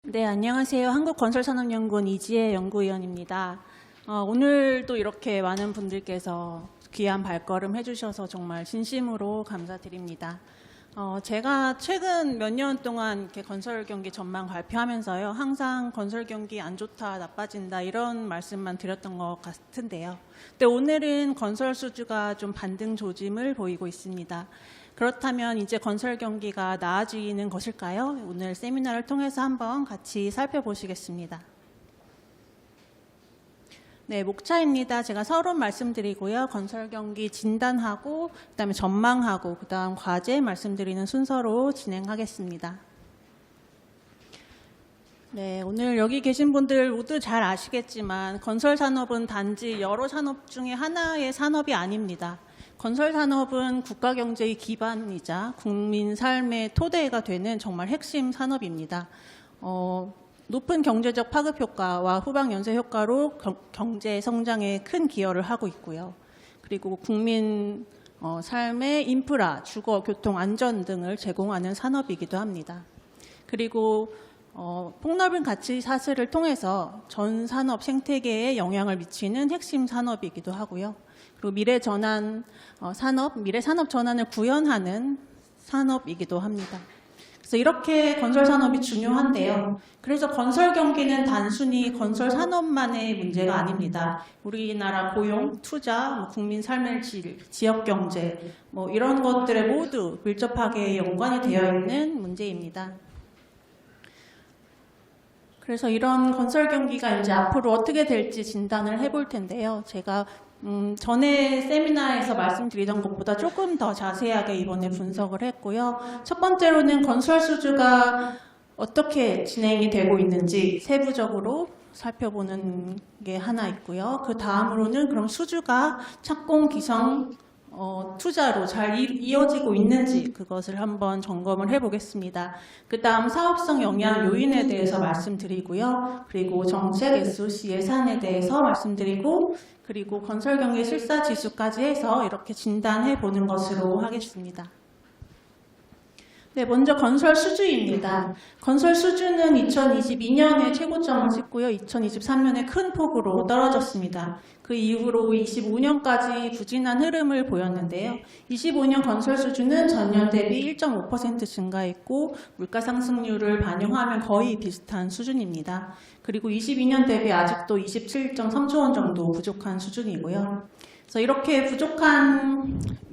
네, 안녕하세요. 한국건설산업연구원 이지혜 연구위원입니다. 오늘도 이렇게 많은 분들께서 귀한 발걸음 해주셔서 정말 진심으로 감사드립니다. 제가 최근 몇 년 동안 이렇게 건설 경기 전망 발표하면서요, 항상 건설 경기 안 좋다, 나빠진다 이런 말씀만 드렸던 것 같은데요. 근데 오늘은 건설 수주가 좀 반등 조짐을 보이고 있습니다. 그렇다면 이제 건설 경기가 나아지는 것일까요? 오늘 세미나를 통해서 한번 같이 살펴보시겠습니다. 네, 목차입니다. 제가 서론 말씀드리고요. 건설 경기 진단하고 그다음에 전망하고 그다음 과제 말씀드리는 순서로 진행하겠습니다. 네, 오늘 여기 계신 분들 모두 잘 아시겠지만 건설 산업은 단지 여러 산업 중에 하나의 산업이 아닙니다. 건설 산업은 국가 경제의 기반이자 국민 삶의 토대가 되는 정말 핵심 산업입니다. 높은 경제적 파급 효과와 후방 연쇄 효과로 경제 성장에 큰 기여를 하고 있고요. 그리고 국민 삶의 인프라, 주거, 교통, 안전 등을 제공하는 산업이기도 합니다. 그리고 폭넓은 가치 사슬을 통해서 전 산업 생태계에 영향을 미치는 핵심 산업이기도 하고요. 그리고 미래 산업 전환을 구현하는 산업이기도 합니다. 그래서 이렇게 건설 산업이 중요한데요. 그래서 건설 경기는 단순히 건설 산업만의 문제가 아닙니다. 우리나라 고용, 투자, 국민 삶의 질, 지역 경제, 이런 것들에 모두 밀접하게 연관이 되어 있는 문제입니다. 그래서 이런 건설 경기가 이제 앞으로 어떻게 될지 진단을 해볼 텐데요. 제가 전에 세미나에서 말씀드리던 것보다 조금 더 자세하게 이번에 분석을 했고요. 첫 번째로는 건설 수주가 어떻게 진행이 되고 있는지 세부적으로 살펴보는 게 하나 있고요. 그 다음으로는 그럼 수주가 착공, 기성, 투자로 잘 이어지고 있는지 그것을 한번 점검을 해보겠습니다. 그 다음 사업성 영향 요인에 대해서 말씀드리고요. 그리고 정책 SOC 예산에 대해서 말씀드리고 그리고 건설 경기 실사 지수까지 해서 이렇게 진단해 보는 것으로 하겠습니다. 네, 먼저 건설 수주입니다. 건설 수주는 2022년에 최고점을 찍고요. 2023년에 큰 폭으로 떨어졌습니다. 그 이후로 25년까지 부진한 흐름을 보였는데요. 25년 건설 수주는 전년 대비 1.5% 증가했고 물가 상승률을 반영하면 거의 비슷한 수준입니다. 그리고 22년 대비 아직도 27.3조 원 정도 부족한 수준이고요. 그래서 이렇게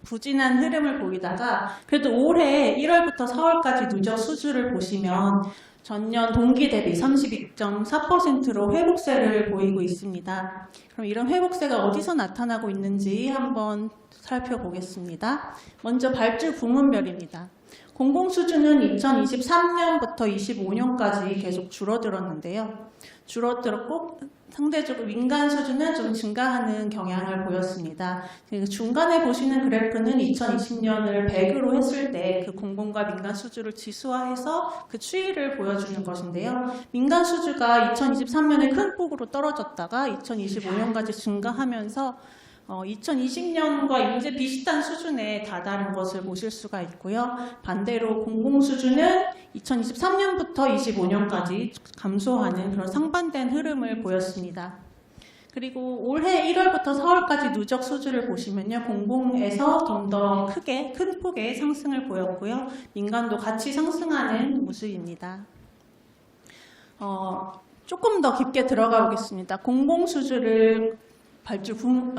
부진한 흐름을 보이다가 그래도 올해 1월부터 4월까지 누적 수주를 보시면 전년 동기 대비 32.4%로 회복세를 보이고 있습니다. 그럼 이런 회복세가 어디서 나타나고 있는지 한번 살펴보겠습니다. 먼저 발주 부문별입니다. 공공수주는 2023년부터 25년까지 계속 줄어들었는데요. 줄어들었고 상대적으로 민간 수주는 좀 증가하는 경향을 보였습니다. 중간에 보시는 그래프는 2020년을 100으로 했을 때 그 공공과 민간 수주를 지수화해서 그 추이를 보여주는 것인데요. 민간 수주가 2023년에 큰 폭으로 떨어졌다가 2025년까지 증가하면서 2020년과 이제 비슷한 수준에 다다른 것을 보실 수가 있고요. 반대로 공공수주는 2023년부터 25년까지 감소하는 그런 상반된 흐름을 보였습니다. 그리고 올해 1월부터 4월까지 누적 수주를 보시면요. 공공에서 좀 더 큰 폭의 상승을 보였고요. 민간도 같이 상승하는 모습입니다. 조금 더 깊게 들어가 보겠습니다. 공공수주를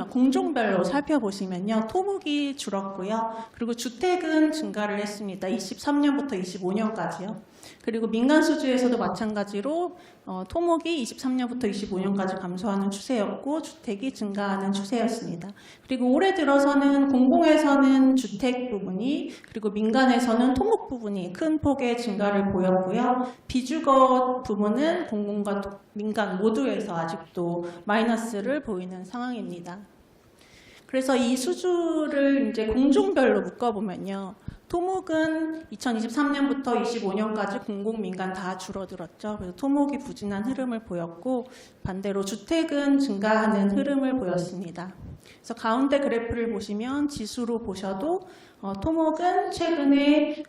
공종별로 살펴보시면요. 토목이 줄었고요. 그리고 주택은 증가를 했습니다. 23년부터 25년까지요. 그리고 민간 수주에서도 마찬가지로 토목이 23년부터 25년까지 감소하는 추세였고 주택이 증가하는 추세였습니다. 그리고 올해 들어서는 공공에서는 주택 부분이 그리고 민간에서는 토목 부분이 큰 폭의 증가를 보였고요. 비주거 부분은 공공과 민간 모두에서 아직도 마이너스를 보이는 상황입니다. 그래서 이 수주를 이제 공종별로 묶어보면요. 토목은 2023년부터 25년까지 공공, 민간 다 줄어들었죠. 그래서 토목이 부진한 흐름을 보였고 반대로 주택은 증가하는 흐름을 보였습니다. 그래서 가운데 그래프를 보시면 지수로 보셔도 토목은 최근에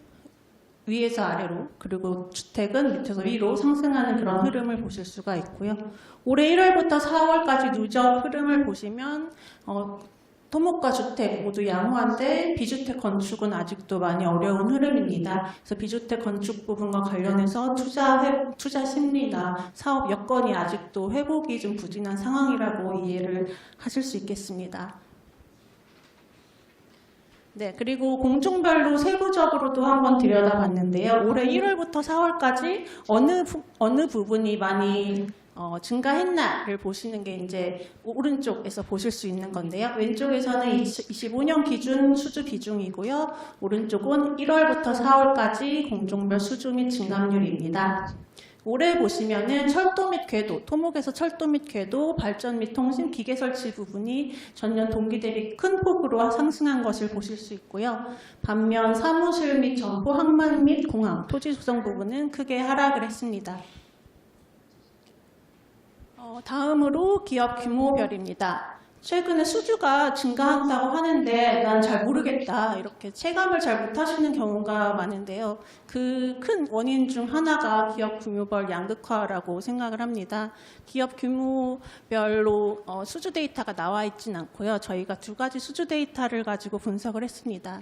위에서 아래로, 그리고 주택은 밑에서 위로 상승하는 그런 흐름을 보실 수가 있고요. 올해 1월부터 4월까지 누적 흐름을 보시면 토목과 주택 모두 양호한데 비주택 건축은 아직도 많이 어려운 흐름입니다. 그래서 비주택 건축 부분과 관련해서 투자 심리나 사업 여건이 아직도 회복이 좀 부진한 상황이라고 이해를 하실 수 있겠습니다. 네, 그리고 공종별로 세부적으로도 한번 들여다봤는데요. 올해 1월부터 4월까지 어느 부분이 많이 증가했나를 보시는 게 이제 오른쪽에서 보실 수 있는 건데요. 왼쪽에서는 25년 기준 수주 비중이고요. 오른쪽은 1월부터 4월까지 공종별 수주 및 증감률입니다. 올해 보시면은 철도 및 궤도, 토목에서 철도 및 궤도, 발전 및 통신, 기계 설치 부분이 전년 동기 대비 큰 폭으로 상승한 것을 보실 수 있고요. 반면 사무실 및 점포, 항만 및 공항, 토지 조성 부분은 크게 하락을 했습니다. 다음으로 기업 규모별입니다. 최근에 수주가 증가한다고 하는데 난 잘 모르겠다, 이렇게 체감을 잘 못하시는 경우가 많은데요. 그 큰 원인 중 하나가 기업 규모별 양극화라고 생각을 합니다. 기업 규모별로 수주 데이터가 나와 있진 않고요. 저희가 두 가지 수주 데이터를 가지고 분석을 했습니다.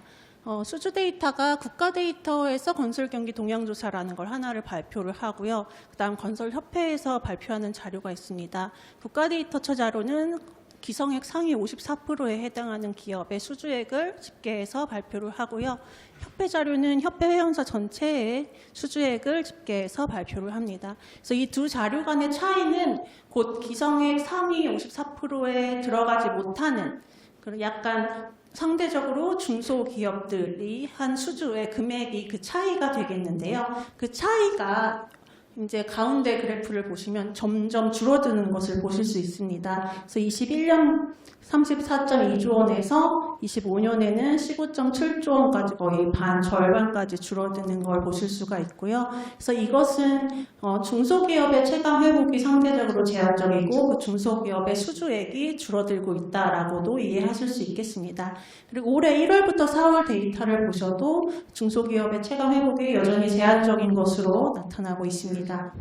수주 데이터가 국가데이터에서 건설경기 동향조사라는 걸 하나를 발표를 하고요. 그다음 건설협회에서 발표하는 자료가 있습니다. 국가데이터처 자료는 기성액 상위 54%에 해당하는 기업의 수주액을 집계해서 발표를 하고요. 협회 자료는 협회 회원사 전체의 수주액을 집계해서 발표를 합니다. 그래서 이 두 자료 간의 차이는 곧 기성액 상위 54%에 들어가지 못하는 그런 약간 상대적으로 중소기업들이 한 수주의 금액이 그 차이가 되겠는데요. 그 차이가 이제 가운데 그래프를 보시면 점점 줄어드는 것을 보실 수 있습니다. 그래서 21년 34.2조 원에서 25년에는 19.7조 원까지 거의 절반까지 줄어드는 걸 보실 수가 있고요. 그래서 이것은 중소기업의 체감 회복이 상대적으로 제한적이고 그 중소기업의 수주액이 줄어들고 있다라고도 이해하실 수 있겠습니다. 그리고 올해 1월부터 4월 데이터를 보셔도 중소기업의 체감 회복이 여전히 제한적인 것으로 나타나고 있습니다.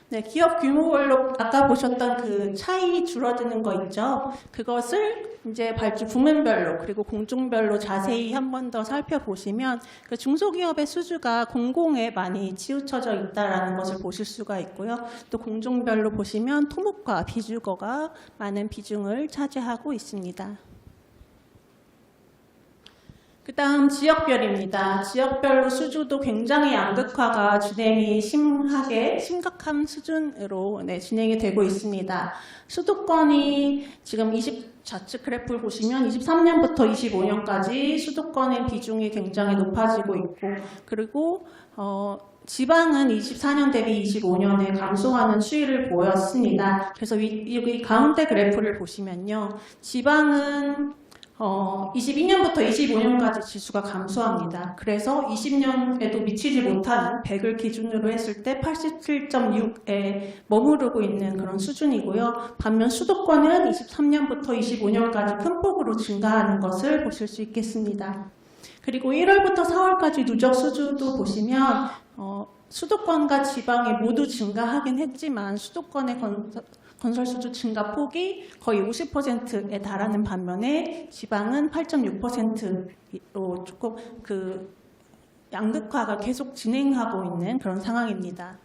네, 기업 규모별로 아까 보셨던 그 차이 줄어드는 거 있죠? 그것을 이제 발주 부문별로 그리고 공종별로 자세히 한 번 더 살펴보시면 그 중소기업의 수주가 공공에 많이 치우쳐져 있다라는 것을 보실 수가 있고요. 또 공종별로 보시면 토목과 비주거가 많은 비중을 차지하고 있습니다. 그 다음 지역별입니다. 지역별로 수주도 굉장히 양극화가 진행이 심각한 수준으로 진행이 되고 있습니다. 수도권이 지금 좌측 그래프를 보시면 23년부터 25년까지 수도권의 비중이 굉장히 높아지고 있고, 그리고 지방은 24년 대비 25년에 감소하는 추이를 보였습니다. 그래서 여기 가운데 그래프를 보시면요, 지방은 22년부터 25년까지 지수가 감소합니다. 그래서 20년에도 미치지 못하는 100을 기준으로 했을 때 87.6에 머무르고 있는 그런 수준이고요. 반면 수도권은 23년부터 25년까지 큰 폭으로 증가하는 것을 보실 수 있겠습니다. 그리고 1월부터 4월까지 누적 수주도 보시면 수도권과 지방이 모두 증가하긴 했지만 수도권의 건설 수주 증가 폭이 거의 50%에 달하는 반면에 지방은 8.6%로 조금 그 양극화가 계속 진행하고 있는 그런 상황입니다.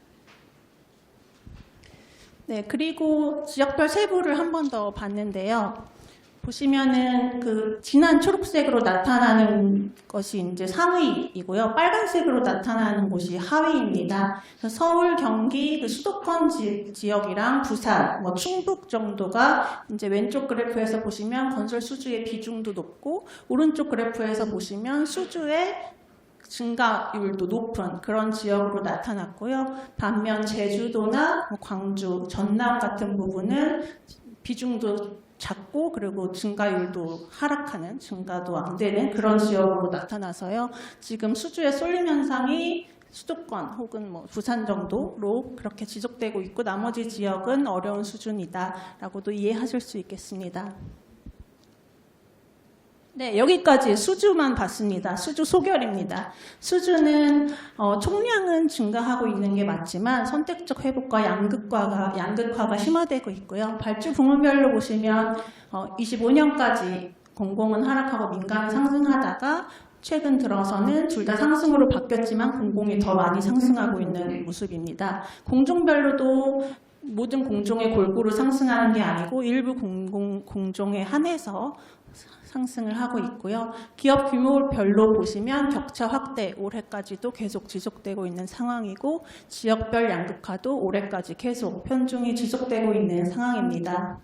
네, 그리고 지역별 세부를 한 번 더 봤는데요. 보시면은 그 진한 초록색으로 나타나는 것이 이제 상위이고요. 빨간색으로 나타나는 곳이 하위입니다. 그래서 서울, 경기, 그 수도권 지역이랑 부산, 충북 정도가 이제 왼쪽 그래프에서 보시면 건설 수주의 비중도 높고, 오른쪽 그래프에서 보시면 수주의 증가율도 높은 그런 지역으로 나타났고요. 반면 제주도나 광주, 전남 같은 부분은 비중도 작고 그리고 증가율도 하락하는, 증가도 안 되는 그런 지역으로 나타나서요. 지금 수주의 쏠림 현상이 수도권 혹은 부산 정도로 그렇게 지속되고 있고, 나머지 지역은 어려운 수준이다라고도 이해하실 수 있겠습니다. 네, 여기까지 수주만 봤습니다. 수주 소결입니다. 수주는 총량은 증가하고 있는 게 맞지만 선택적 회복과 양극화가 심화되고 있고요. 발주 부문별로 보시면 25년까지 공공은 하락하고 민간은 상승하다가 최근 들어서는 둘 다 상승으로 바뀌었지만 공공이 더 많이 상승하고 있는 모습입니다. 공종별로도 모든 공종의 골고루 상승하는 게 아니고 일부 공종에 한해서 상승을 하고 있고요. 기업 규모별로 보시면 격차 확대 올해까지도 계속 지속되고 있는 상황이고 지역별 양극화도 올해까지 계속 편중이 지속되고 있는 상황입니다.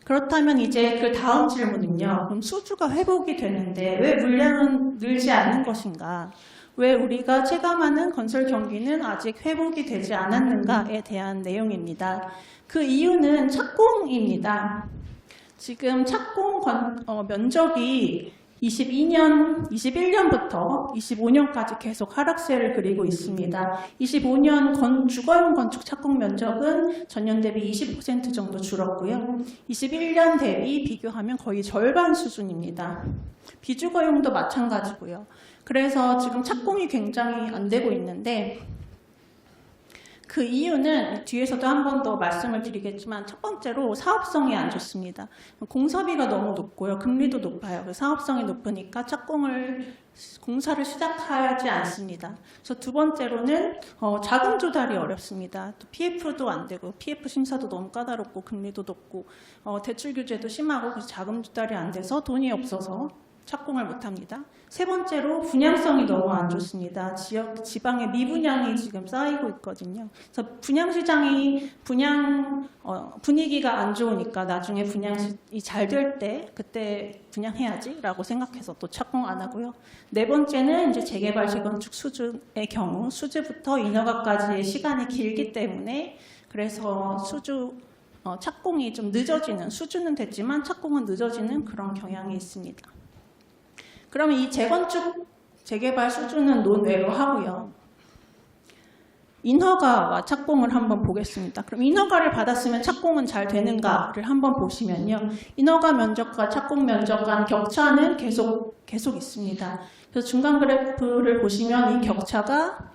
그렇다면 이제 그 다음 질문은요. 그럼 수주가 회복이 되는데 왜 물량은 늘지 않는 것인가? 왜 우리가 체감하는 건설 경기는 아직 회복이 되지 않았는가에 대한 내용입니다. 그 이유는 착공입니다. 지금 착공 면적이 21년부터 25년까지 계속 하락세를 그리고 있습니다. 25년 주거용 건축 착공 면적은 전년 대비 20% 정도 줄었고요. 21년 대비 비교하면 거의 절반 수준입니다. 비주거용도 마찬가지고요. 그래서 지금 착공이 굉장히 안 되고 있는데 그 이유는 뒤에서도 한 번 더 말씀을 드리겠지만 첫 번째로 사업성이 안 좋습니다. 공사비가 너무 높고요. 금리도 높아요. 사업성이 높으니까 공사를 시작하지 않습니다. 그래서 두 번째로는 자금 조달이 어렵습니다. 또 PF도 안 되고 PF 심사도 너무 까다롭고 금리도 높고 대출 규제도 심하고 그래서 자금 조달이 안 돼서 돈이 없어서 착공을 못합니다. 세 번째로 분양성이 너무 안 좋습니다. 지방의 미분양이 지금 쌓이고 있거든요. 그래서 분위기가 안 좋으니까 나중에 분양이 잘 될 때 그때 분양해야지라고 생각해서 또 착공 안 하고요. 네 번째는 이제 재개발 재건축 수준의 경우 수주부터 인허가까지의 시간이 길기 때문에 그래서 착공이 좀 늦어지는 수주는 됐지만 착공은 늦어지는 그런 경향이 있습니다. 그러면 이 재개발 수준은 논외로 하고요. 인허가와 착공을 한번 보겠습니다. 그럼 인허가를 받았으면 착공은 잘 되는가를 한번 보시면요. 인허가 면적과 착공 면적 간 격차는 계속 있습니다. 그래서 중간 그래프를 보시면 이 격차가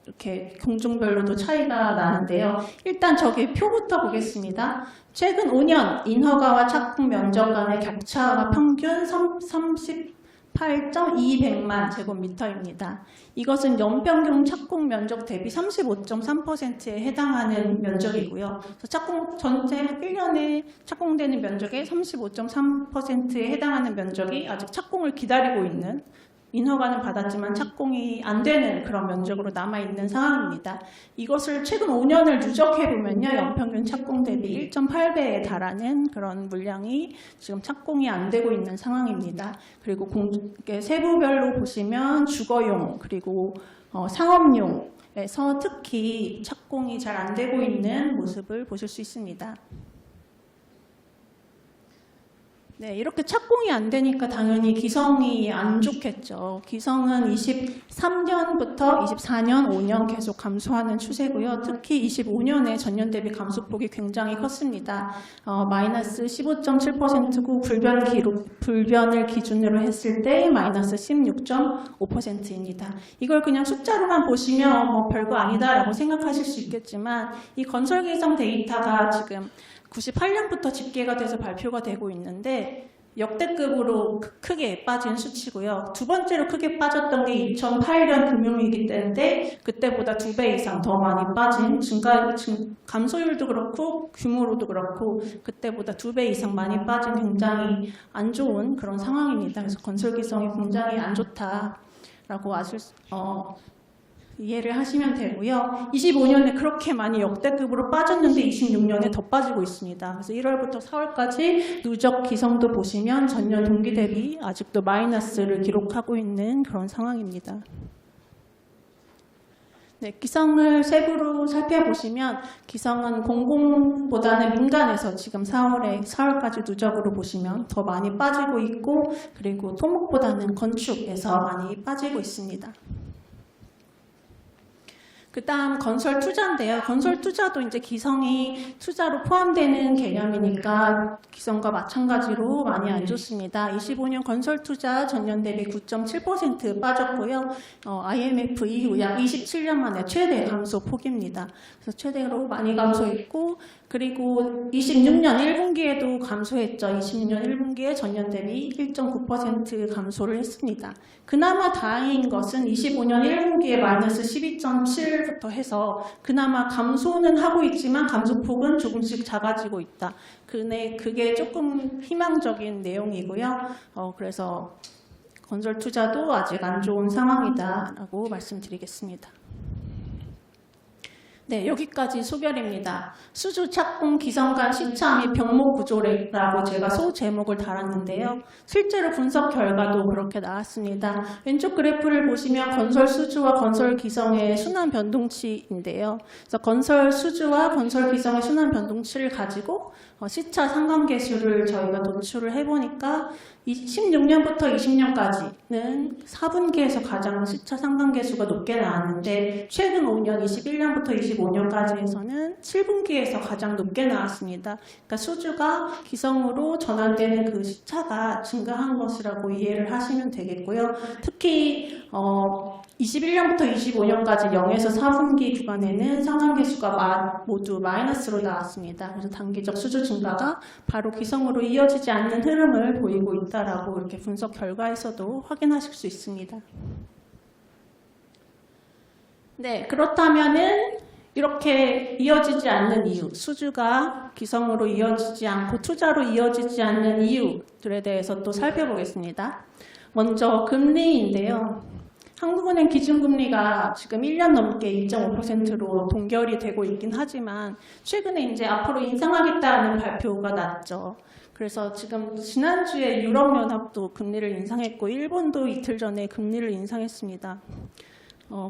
이렇게 공종별로도 차이가 나는데요. 일단 저기 표부터 보겠습니다. 최근 5년 인허가와 착공 면적 간의 격차가 평균 38.200만 제곱미터입니다. 이것은 연평균 착공 면적 대비 35.3%에 해당하는 면적이고요. 전체 1년에 착공되는 면적의 35.3%에 해당하는 면적이 아직 착공을 기다리고 있는 인허가는 받았지만 착공이 안 되는 그런 면적으로 남아있는 상황입니다. 이것을 최근 5년을 누적해보면요. 연평균 착공 대비 1.8배에 달하는 그런 물량이 지금 착공이 안 되고 있는 상황입니다. 그리고 세부별로 보시면 주거용 그리고 상업용에서 특히 착공이 잘 안 되고 있는 모습을 보실 수 있습니다. 네, 이렇게 착공이 안 되니까 당연히 기성이 안 좋겠죠. 기성은 23년부터 24년, 5년 계속 감소하는 추세고요. 특히 25년에 전년 대비 감소폭이 굉장히 컸습니다. 마이너스 15.7%고 불변을 기준으로 했을 때 마이너스 16.5%입니다. 이걸 그냥 숫자로만 보시면 별거 아니다라고 생각하실 수 있겠지만 이 건설기성 데이터가 지금 98년부터 집계가 돼서 발표가 되고 있는데 역대급으로 크게 빠진 수치고요. 두 번째로 크게 빠졌던 게 2008년 금융위기 때인데 그때보다 2배 이상 더 많이 빠진 감소율도 그렇고 규모로도 그렇고 그때보다 2배 이상 많이 빠진 굉장히 안 좋은 그런 상황입니다. 그래서 건설기성이 굉장히 안 좋다라고 이해를 하시면 되고요. 25년에 그렇게 많이 역대급으로 빠졌는데 26년에 더 빠지고 있습니다. 그래서 1월부터 4월까지 누적 기성도 보시면 전년 동기 대비 아직도 마이너스를 기록하고 있는 그런 상황입니다. 네, 기성을 세부로 살펴보시면 기성은 공공보다는 민간에서 지금 4월까지 누적으로 보시면 더 많이 빠지고 있고 그리고 토목보다는 건축에서 많이 빠지고 있습니다. 그다음 건설 투자인데요. 건설 투자도 이제 기성이 투자로 포함되는 개념이니까 기성과 마찬가지로 많이 안 좋습니다. 25년 건설 투자 전년 대비 9.7% 빠졌고요. IMF 이후 약 27년 만에 최대 감소 폭입니다. 그래서 최대로 많이 감소했고, 그리고 26년 1분기에도 감소했죠. 26년 1분기에 전년 대비 1.9% 감소를 했습니다. 그나마 다행인 것은 25년 1분기에 마이너스 12.7부터 해서 그나마 감소는 하고 있지만 감소폭은 조금씩 작아지고 있다. 그게 조금 희망적인 내용이고요. 그래서 건설 투자도 아직 안 좋은 상황이다라고 말씀드리겠습니다. 네, 여기까지 소결입니다. 수주 착공 기성 간 시차 및 병목 구조라고 제가 소제목을 달았는데요. 실제로 분석 결과도 그렇게 나왔습니다. 왼쪽 그래프를 보시면 건설 수주와 건설 기성의 순환 변동치인데요. 그래서 건설 수주와 건설 기성의 순환 변동치를 가지고 시차 상관계수를 저희가 도출을 해보니까 16년부터 20년까지는 4분기에서 가장 시차 상관계수가 높게 나왔는데 최근 5년 21년부터 25년까지에서는 7분기에서 가장 높게 나왔습니다. 그러니까 수주가 기성으로 전환되는 그 시차가 증가한 것이라고 이해를 하시면 되겠고요. 특히 21년부터 25년까지 0에서 4분기 구간에는 상관계수가 모두 마이너스로 나왔습니다. 그래서 단기적 수주 증가가 바로 기성으로 이어지지 않는 흐름을 보이고 있다라고 이렇게 분석 결과에서도 확인하실 수 있습니다. 네, 그렇다면은 이렇게 이어지지 않는 이유, 수주가 기성으로 이어지지 않고 투자로 이어지지 않는 이유들에 대해서 또 살펴보겠습니다. 먼저 금리인데요. 한국은행 기준금리가 지금 1년 넘게 2.5%로 동결이 되고 있긴 하지만 최근에 이제 앞으로 인상하겠다는 발표가 났죠. 그래서 지금 지난주에 유럽연합도 금리를 인상했고 일본도 이틀 전에 금리를 인상했습니다.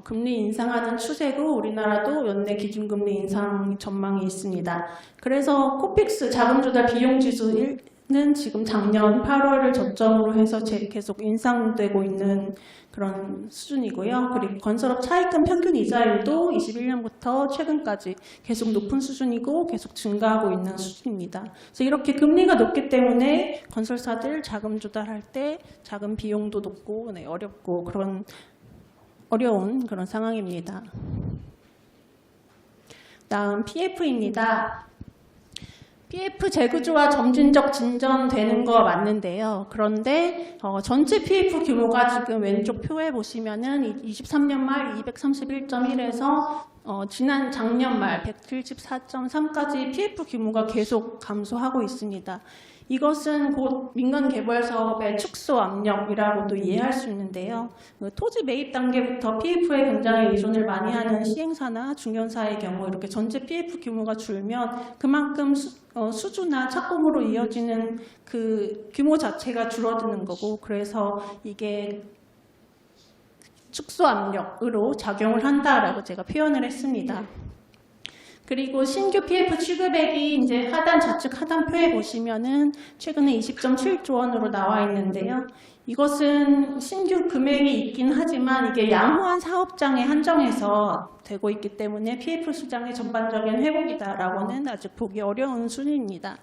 금리 인상하는 추세로 우리나라도 연내 기준금리 인상 전망이 있습니다. 그래서 코픽스 자금조달 비용지수는 지금 작년 8월을 저점으로 해서 계속 인상되고 있는 그런 수준이고요. 그리고 건설업 차입금 평균 이자율도 21년부터 최근까지 계속 높은 수준이고 계속 증가하고 있는 수준입니다. 그래서 이렇게 금리가 높기 때문에 건설사들 자금 조달할 때 자금 비용도 높고 어렵고 어려운 그런 상황입니다. 다음 PF입니다. PF 재구조와 점진적 진전되는 거 맞는데요. 그런데 전체 PF 규모가 지금 왼쪽 표에 보시면은 23년 말 231.1에서 지난 작년 말 174.3까지 PF 규모가 계속 감소하고 있습니다. 이것은 곧 민간 개발 사업의 축소 압력이라고도 이해할 수 있는데요. 토지 매입 단계부터 PF에 굉장히 의존을 많이 하는 시행사나 중견사의 경우 이렇게 전체 PF 규모가 줄면 그만큼 수주나 착공으로 이어지는 그 규모 자체가 줄어드는 거고 그래서 이게 축소 압력으로 작용을 한다라고 제가 표현을 했습니다. 그리고 신규 PF 취급액이 이제 좌측 하단표에 보시면은 최근에 20.7조 원으로 나와 있는데요. 이것은 신규 금액이 있긴 하지만 이게 양호한 사업장에 한정해서 되고 있기 때문에 PF 시장의 전반적인 회복이다라고는 아직 보기 어려운 수준입니다.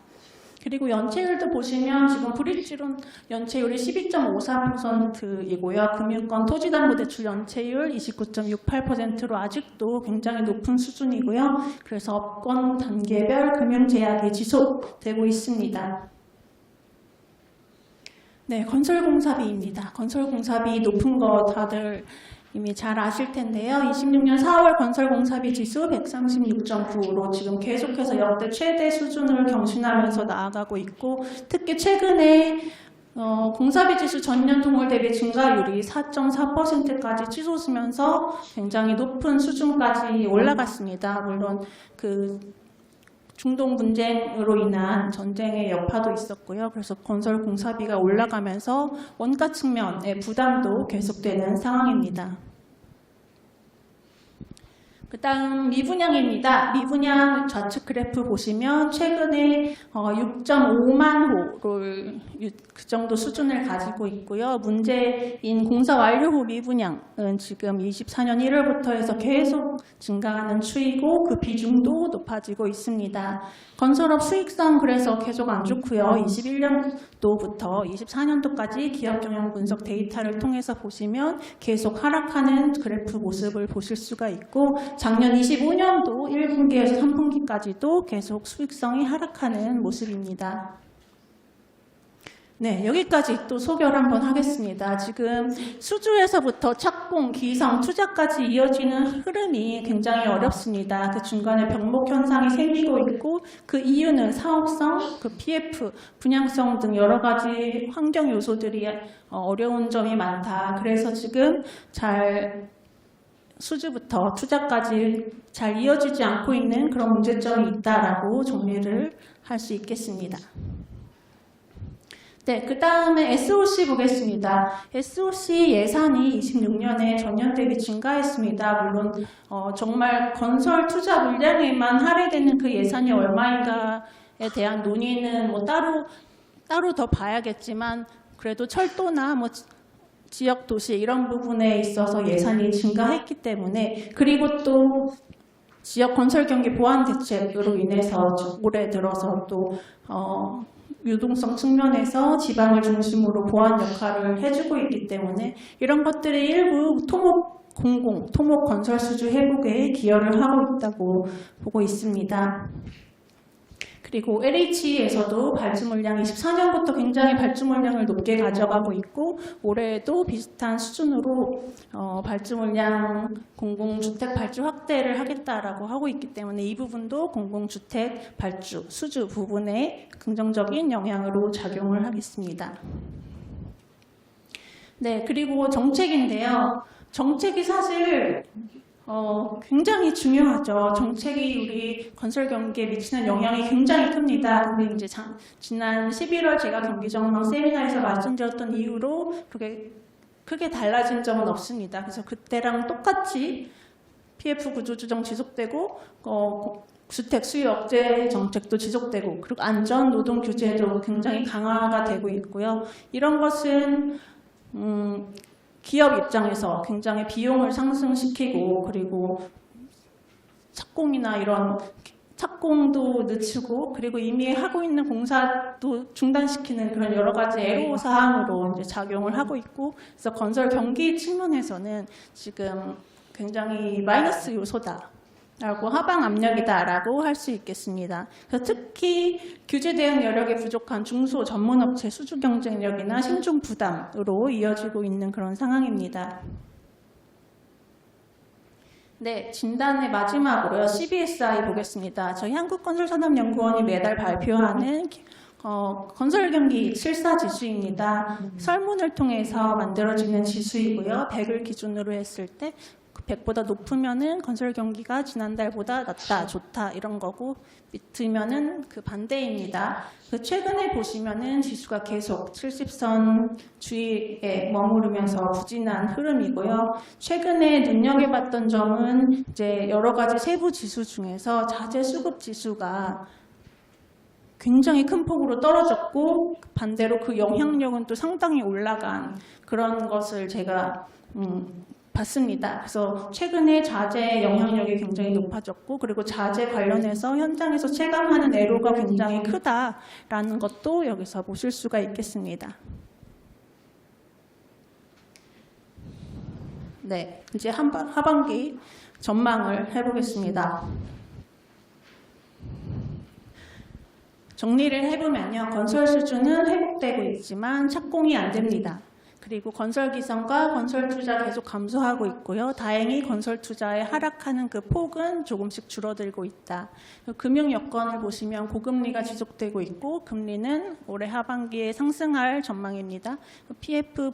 그리고 연체율도 보시면 지금 브릿지론 연체율이 12.54%이고요. 금융권 토지담보대출 연체율 29.68%로 아직도 굉장히 높은 수준이고요. 그래서 업권 단계별 금융제약이 지속되고 있습니다. 네, 건설공사비입니다. 건설공사비 높은 거 다들 이미 잘 아실 텐데요. 26년 4월 건설공사비 지수 136.9로 지금 계속해서 역대 최대 수준을 경신하면서 나아가고 있고 특히 최근에 공사비 지수 전년 동월 대비 증가율이 4.4%까지 치솟으면서 굉장히 높은 수준까지 올라갔습니다. 물론 그 중동 분쟁으로 인한 전쟁의 여파도 있었고요. 그래서 건설 공사비가 올라가면서 원가 측면의 부담도 계속되는 상황입니다. 그다음 미분양입니다. 미분양 좌측 그래프 보시면 최근에 6.5만 호를 그 정도 수준을 가지고 있고요. 문제인 공사 완료 후 미분양은 지금 24년 1월부터 해서 계속 증가하는 추이고 그 비중도 높아지고 있습니다. 건설업 수익성 그래서 계속 안 좋고요. 21년도부터 24년도까지 기업 경영 분석 데이터를 통해서 보시면 계속 하락하는 그래프 모습을 보실 수가 있고 작년 25년도 1분기에서 3분기까지도 계속 수익성이 하락하는 모습입니다. 네, 여기까지 또 소개를 한번 하겠습니다. 지금 수주에서부터 착공, 기성, 투자까지 이어지는 흐름이 굉장히 어렵습니다. 그 중간에 병목 현상이 생기고 있고 그 이유는 사업성, 그 PF, 분양성 등 여러 가지 환경 요소들이 어려운 점이 많다. 그래서 지금 수주부터 투자까지 잘 이어지지 않고 있는 그런 문제점이 있다라고 정리를 할 수 있겠습니다. 네, 그 다음에 SOC 보겠습니다. SOC 예산이 26년에 전년 대비 증가했습니다. 물론 정말 건설 투자 물량에만 할애되는 그 예산이 얼마인가에 대한 논의는 뭐 따로 더 봐야겠지만 그래도 철도나 뭐 지역 도시 이런 부분에 있어서 예산이 증가했기 때문에 그리고 또 지역 건설 경기 보완 대책으로 인해서 올해 들어서 또 유동성 측면에서 지방을 중심으로 보완 역할을 해주고 있기 때문에 이런 것들이 일부 토목 건설 수주 회복에 기여를 하고 있다고 보고 있습니다. 그리고 LH에서도 발주 물량 24년부터 굉장히 발주 물량을 높게 가져가고 있고 올해도 비슷한 수준으로 발주 물량 공공주택 발주 확대를 하겠다라고 하고 있기 때문에 이 부분도 공공주택 발주 수주 부분에 긍정적인 영향으로 작용을 하겠습니다. 네, 그리고 정책인데요. 정책이 사실 굉장히 중요하죠. 정책이 우리 건설 경기에 미치는 영향이 굉장히 큽니다. 근데 이제 지난 11월 제가 경기 전망 세미나에서 말씀드렸던 이후로 그게 크게 달라진 점은 없습니다. 그래서 그때랑 똑같이 PF 구조 조정 지속되고 주택 수요 억제 정책도 지속되고 그리고 안전 노동 규제도 굉장히 강화가 되고 있고요. 이런 것은 기업 입장에서 굉장히 비용을 상승시키고 그리고 착공이나 이런 착공도 늦추고 그리고 이미 하고 있는 공사도 중단시키는 그런 여러 가지 애로사항으로 이제 작용을 하고 있고 그래서 건설 경기 측면에서는 지금 굉장히 마이너스 요소다. 라고 하방 압력이다라고 할 수 있겠습니다. 그래서 특히 규제 대응 여력이 부족한 중소 전문업체 수주 경쟁력이나 신중 부담으로 이어지고 있는 그런 상황입니다. 네, 진단의 마지막으로요. CBSI 보겠습니다. 저희 한국건설산업연구원이 매달 발표하는 건설 경기 실사 지수입니다. 설문을 통해서 만들어지는 지수이고요. 100을 기준으로 했을 때 100보다 높으면은 건설 경기가 지난달보다 낫다, 좋다 이런 거고 밑으면은 그 반대입니다. 최근에 보시면은 지수가 계속 70선 주위에 머무르면서 부진한 흐름이고요. 최근에 눈여겨봤던 점은 이제 여러 가지 세부 지수 중에서 자재 수급 지수가 굉장히 큰 폭으로 떨어졌고 반대로 그 영향력은 또 상당히 올라간 그런 것을 제가 봤습니다. 그래서 최근에 자재 영향력이 굉장히 높아졌고 그리고 자재 관련해서 현장에서 체감하는 애로가 굉장히 크다라는 것도 여기서 보실 수가 있겠습니다. 네, 이제 하반기 전망을 해보겠습니다. 정리를 해보면요. 건설 수주는 회복되고 있지만 착공이 안 됩니다. 그리고 건설 기성과 건설 투자 계속 감소하고 있고요. 다행히 건설 투자에 하락하는 그 폭은 조금씩 줄어들고 있다. 금융 여건을 보시면 고금리가 지속되고 있고 금리는 올해 하반기에 상승할 전망입니다. PF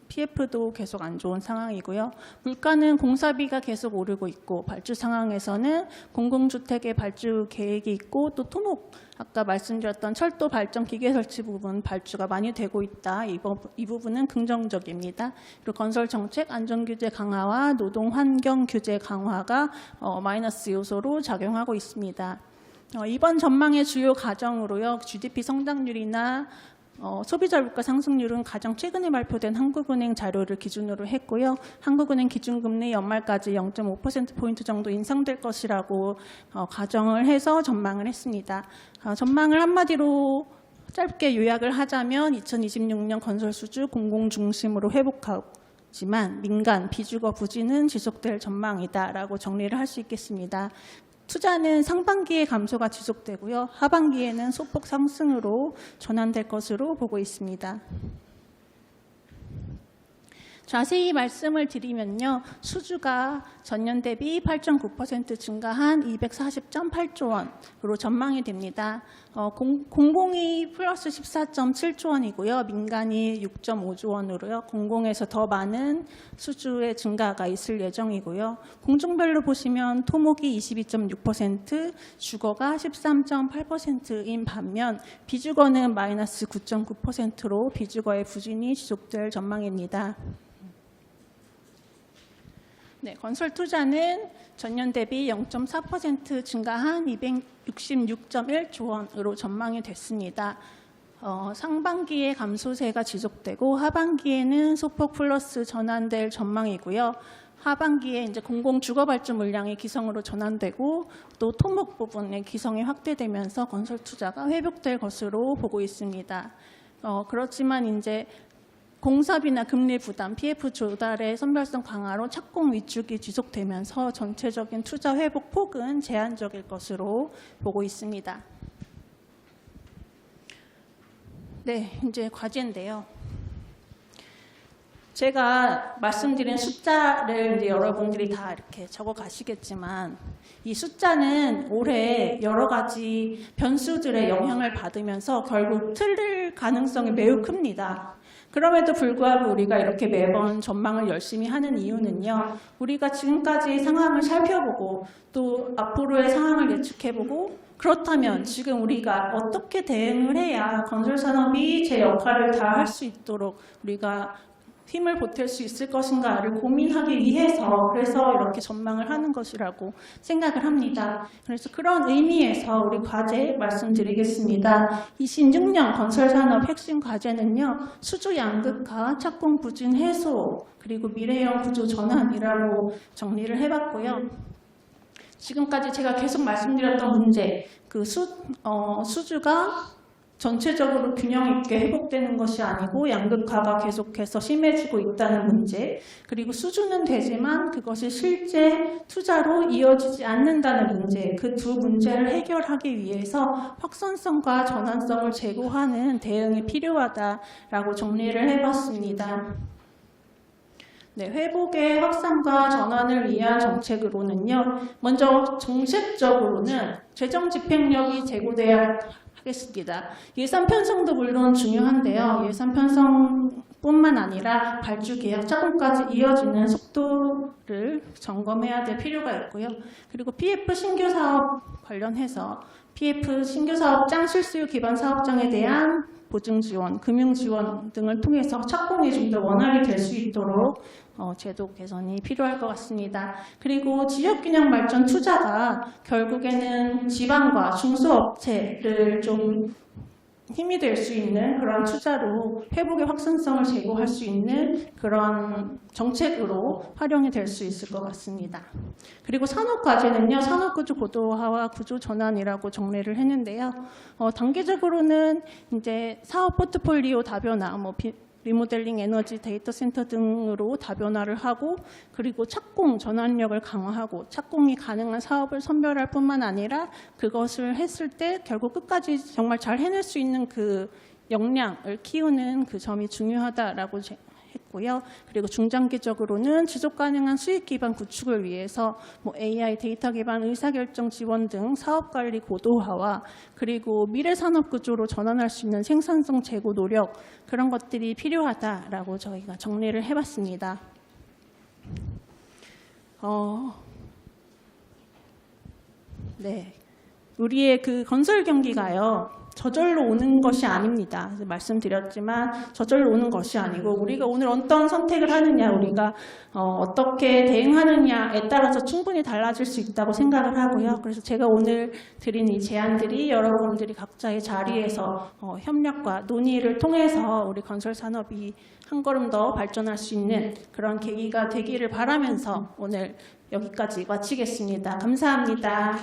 PF도 계속 안 좋은 상황이고요. 물가는 공사비가 계속 오르고 있고 발주 상황에서는 공공주택의 발주 계획이 있고 또 토목 아까 말씀드렸던 철도 발전 기계 설치 부분 발주가 많이 되고 있다. 이 부분은 긍정적입니다. 그리고 건설 정책 안전 규제 강화와 노동 환경 규제 강화가 마이너스 요소로 작용하고 있습니다. 이번 전망의 주요 가정으로요. GDP 성장률이나 소비자 물가 상승률은 가장 최근에 발표된 한국은행 자료를 기준으로 했고요. 한국은행 기준금리 연말까지 0.5%포인트 정도 인상될 것이라고 가정을 해서 전망을 했습니다. 전망을 한마디로 짧게 요약을 하자면 2026년 건설 수주 공공 중심으로 회복하지만 민간, 비주거 부진은 지속될 전망이다라고 정리를 할 수 있겠습니다. 투자는 상반기에 감소가 지속되고요. 하반기에는 소폭 상승으로 전환될 것으로 보고 있습니다. 자세히 말씀을 드리면요. 수주가 전년 대비 8.9% 증가한 240.8조 원으로 전망이 됩니다. 공공이 플러스 14.7조 원이고요. 민간이 6.5조 원으로요. 공공에서 더 많은 수주의 증가가 있을 예정이고요. 공중별로 보시면 토목이 22.6%, 주거가 13.8%인 반면 비주거는 마이너스 9.9%로 비주거의 부진이 지속될 전망입니다. 네, 건설 투자는 전년 대비 0.4% 증가한 266.1조 원으로 전망이 됐습니다. 상반기에 감소세가 지속되고 하반기에는 소폭 플러스 전환될 전망이고요. 하반기에 이제 공공 주거 발주 물량이 기성으로 전환되고 또 토목 부분의 기성이 확대되면서 건설 투자가 회복될 것으로 보고 있습니다. 그렇지만 이제 공사비나 금리 부담, PF 조달의 선별성 강화로 착공 위축이 지속되면서 전체적인 투자 회복 폭은 제한적일 것으로 보고 있습니다. 네, 이제 과제인데요. 제가 말씀드린 숫자를 이제 여러분들이 다 이렇게 적어 가시겠지만 이 숫자는 올해 여러 가지 변수들의 영향을 받으면서 결국 틀릴 가능성이 매우 큽니다. 그럼에도 불구하고 우리가 이렇게 매번 전망을 열심히 하는 이유는요. 우리가 지금까지 상황을 살펴보고 또 앞으로의 상황을 예측해보고 그렇다면 지금 우리가 어떻게 대응을 해야 건설산업이 제 역할을 다 할 수 있도록 우리가 힘을 보탤 수 있을 것인가를 고민하기 위해서 그래서 이렇게 전망을 하는 것이라고 생각을 합니다. 그래서 그런 의미에서 우리 과제 말씀드리겠습니다. 26년 건설산업 핵심 과제는요. 수주 양극화, 착공 부진 해소, 그리고 미래형 구조 전환이라고 정리를 해봤고요. 지금까지 제가 계속 말씀드렸던 문제, 그 수주가 전체적으로 균형 있게 회복되는 것이 아니고 양극화가 계속해서 심해지고 있다는 문제, 그리고 수주는 되지만 그것이 실제 투자로 이어지지 않는다는 문제, 그 두 문제를 해결하기 위해서 확산성과 전환성을 제고하는 대응이 필요하다라고 정리를 해봤습니다. 네, 회복의 확산과 전환을 위한 정책으로는요. 먼저 정책적으로는 재정 집행력이 제고돼야 하겠습니다. 예산 편성도 물론 중요한데요. 예산 편성뿐만 아니라 발주 계약 착공까지 이어지는 속도를 점검해야 될 필요가 있고요. 그리고 PF 신규 사업 관련해서 PF 신규 사업장, 실수요 기반 사업장에 대한 보증 지원, 금융 지원 등을 통해서 착공이 좀 더 원활히 될 수 있도록 제도 개선이 필요할 것 같습니다. 그리고 지역균형 발전 투자가 결국에는 지방과 중소업체를 좀 힘이 될 수 있는 그런 투자로 회복의 확산성을 제고할 수 있는 그런 정책으로 활용이 될 수 있을 것 같습니다. 그리고 산업과제는요, 산업구조 고도화와 구조 전환이라고 정리를 했는데요. 단계적으로는 이제 사업 포트폴리오 다변화, 리모델링, 에너지, 데이터 센터 등으로 다변화를 하고 그리고 착공 전환력을 강화하고 착공이 가능한 사업을 선별할 뿐만 아니라 그것을 했을 때 결국 끝까지 정말 잘 해낼 수 있는 그 역량을 키우는 그 점이 중요하다라고 했고요. 그리고 중장기적으로는 지속 가능한 수익 기반 구축을 위해서 AI 데이터 기반 의사결정 지원 등 사업 관리 고도화와 그리고 미래 산업 구조로 전환할 수 있는 생산성 제고 노력 그런 것들이 필요하다라고 저희가 정리를 해봤습니다. 네, 우리의 그 건설 경기가요. 저절로 오는 것이 아닙니다. 말씀드렸지만 저절로 오는 것이 아니고 우리가 오늘 어떤 선택을 하느냐, 우리가 어떻게 대응하느냐에 따라서 충분히 달라질 수 있다고 생각을 하고요. 그래서 제가 오늘 드린 이 제안들이 여러분들이 각자의 자리에서 협력과 논의를 통해서 우리 건설 산업이 한 걸음 더 발전할 수 있는 그런 계기가 되기를 바라면서 오늘 여기까지 마치겠습니다. 감사합니다.